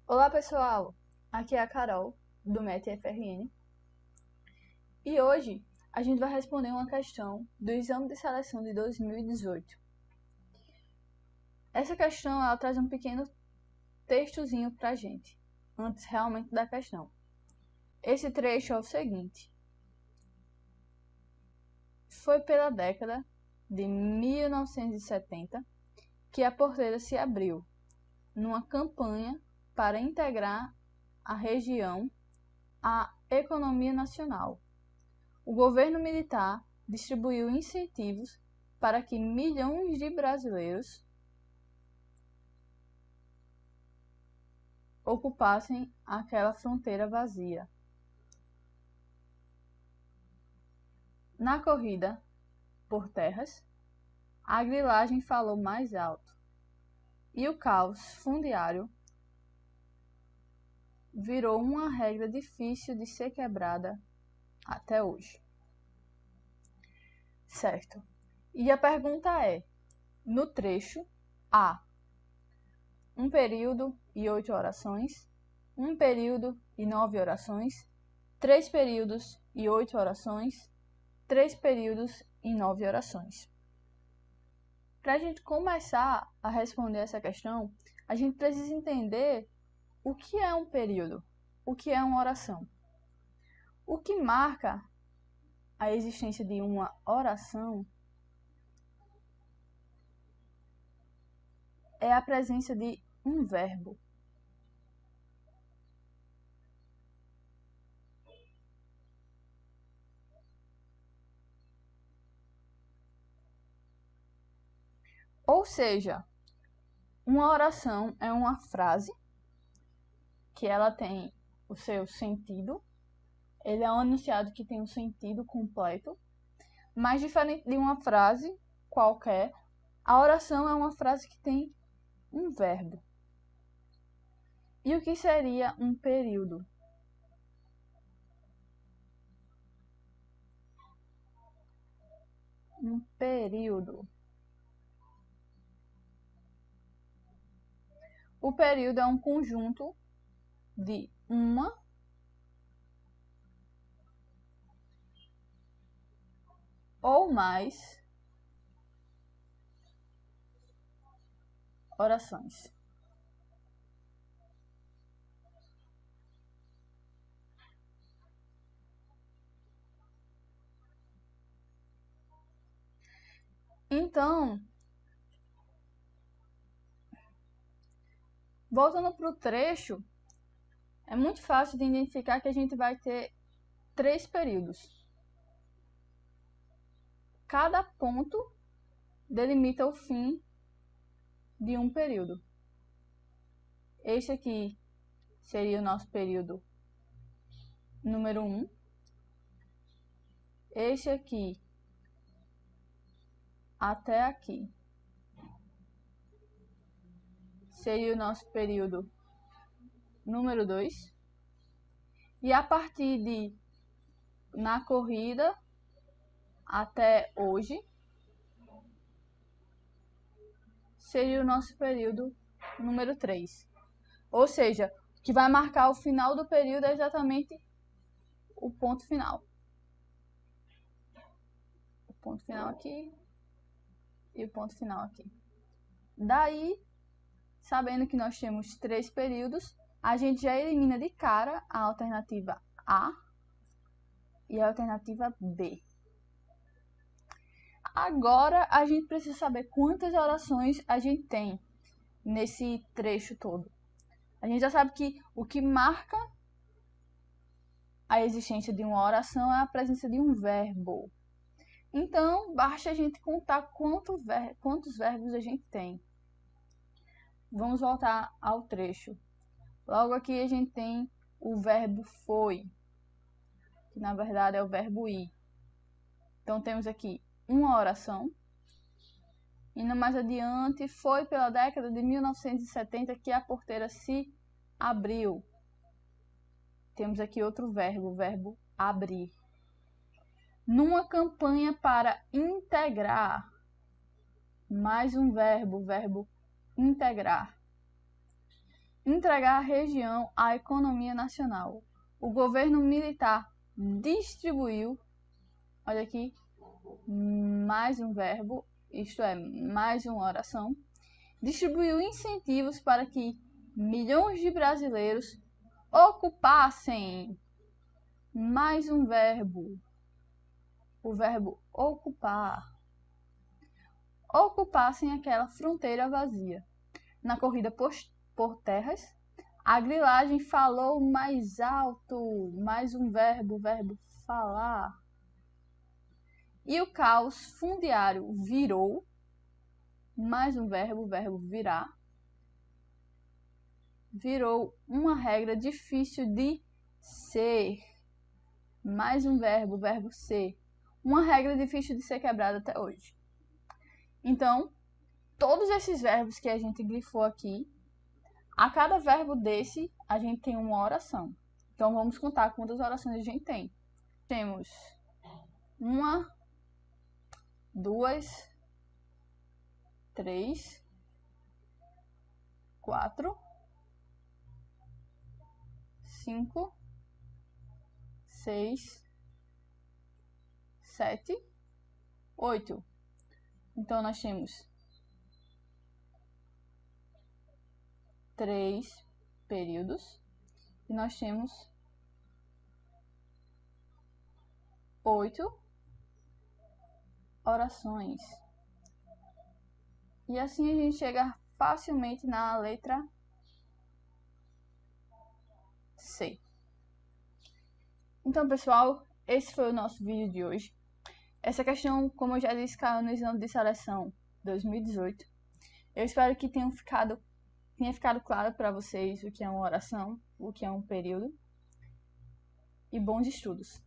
Olá pessoal, aqui é a Carol do MET-FRN e hoje a gente vai responder uma questão do Exame de Seleção de 2018. Essa questão ela traz um pequeno textozinho pra gente, antes realmente da questão. Esse trecho é o seguinte: foi pela década de 1970 que a porteira se abriu, numa campanha para integrar a região à economia nacional. O governo militar distribuiu incentivos para que milhões de brasileiros ocupassem aquela fronteira vazia. Na corrida por terras, a grilagem falou mais alto e o caos fundiário virou uma regra difícil de ser quebrada até hoje. Certo. E a pergunta é, no trecho A, 1 período e 8 orações, 1 período e 9 orações, 3 períodos e 8 orações, 3 períodos e 9 orações. Para a gente começar a responder essa questão, a gente precisa entender o que é um período, o que é uma oração. O que marca a existência de uma oração é a presença de um verbo. Ou seja, uma oração é uma frase que ela tem o seu sentido, ele é um enunciado que tem um sentido completo, mas diferente de uma frase qualquer, a oração é uma frase que tem um verbo. E o que seria um período? Um período. O período é um conjunto de uma ou mais orações. Então, voltando para o trecho, é muito fácil de identificar que a gente vai ter 3 períodos. Cada ponto delimita o fim de um período. Este aqui seria o nosso período número 1. Este aqui até aqui seria o nosso período número 2. E a partir de na corrida até hoje seria o nosso período número 3. Ou seja, o que vai marcar o final do período é exatamente o ponto final. O ponto final aqui e o ponto final aqui. Daí, sabendo que nós temos 3 períodos, a gente já elimina de cara a alternativa A e a alternativa B. Agora, a gente precisa saber quantas orações a gente tem nesse trecho todo. A gente já sabe que o que marca a existência de uma oração é a presença de um verbo. Então, basta a gente contar quantos verbos a gente tem. Vamos voltar ao trecho. Logo aqui a gente tem o verbo foi, que na verdade é o verbo ir. Então temos aqui uma oração. Indo mais adiante, foi pela década de 1970 que a porteira se abriu. Temos aqui outro verbo, o verbo abrir. Numa campanha para integrar, mais um verbo, o verbo integrar. entregar a região à economia nacional. O governo militar distribuiu, olha aqui, mais um verbo, isto é, mais uma oração, distribuiu incentivos para que milhões de brasileiros ocupassem, mais um verbo, o verbo ocupar, ocupassem aquela fronteira vazia. Na corrida por terras, a grilagem falou mais alto, mais um verbo, o verbo falar. E o caos fundiário virou, mais um verbo, o verbo virar. Virou uma regra difícil de ser, mais um verbo, o verbo ser. Uma regra difícil de ser quebrada até hoje. Então, todos esses verbos que a gente grifou aqui, a cada verbo desse, a gente tem uma oração. Então, vamos contar quantas orações a gente tem. Temos 1, 2, 3, 4, 5, 6, 7, 8. Então, nós temos 3 períodos e nós temos 8 orações. E assim a gente chega facilmente na letra C. Então, pessoal, esse foi o nosso vídeo de hoje. Essa questão, como eu já disse, caiu no exame de seleção 2018. Eu espero que tenha ficado claro para vocês o que é uma oração, o que é um período. E bons estudos!